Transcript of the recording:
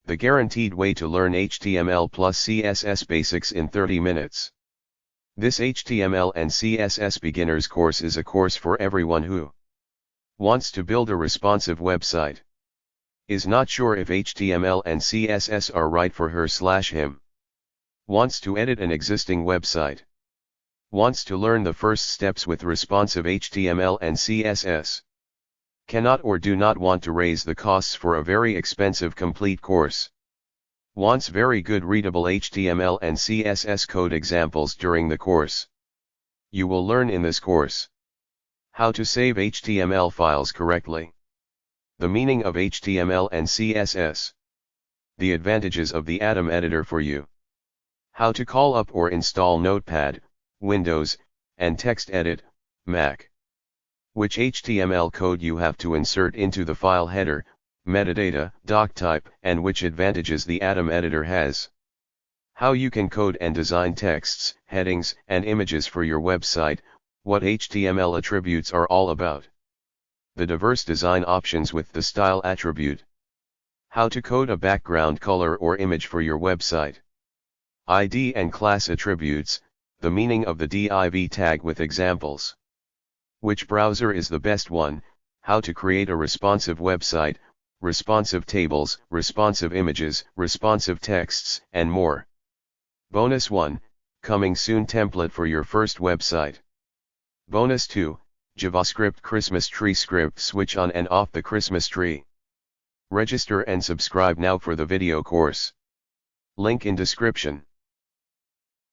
the guaranteed way to learn HTML plus CSS basics in 30 minutes. This HTML and CSS beginners course is a course for everyone who wants to build a responsive website, is not sure if HTML and CSS are right for her/him, wants to edit an existing website, wants to learn the first steps with responsive HTML and CSS, cannot or do not want to raise the costs for a very expensive complete course, wants very good readable HTML and CSS code examples during the course. You will learn in this course how to save HTML files correctly, the meaning of HTML and CSS, the advantages of the Atom editor for you, how to call up or install Notepad, Windows, and TextEdit, Mac, which HTML code you have to insert into the file header, metadata, doc type, and which advantages the Atom editor has, how you can code and design texts, headings, and images for your website, what HTML attributes are all about, the diverse design options with the style attribute, how to code a background color or image for your website, ID and class attributes, the meaning of the div tag with examples, which browser is the best one, how to create a responsive website, responsive tables, responsive images, responsive texts, and more. Bonus 1, coming soon template for your first website. Bonus 2, JavaScript Christmas tree script switch on and off the Christmas tree. Register and subscribe now for the video course. Link in description.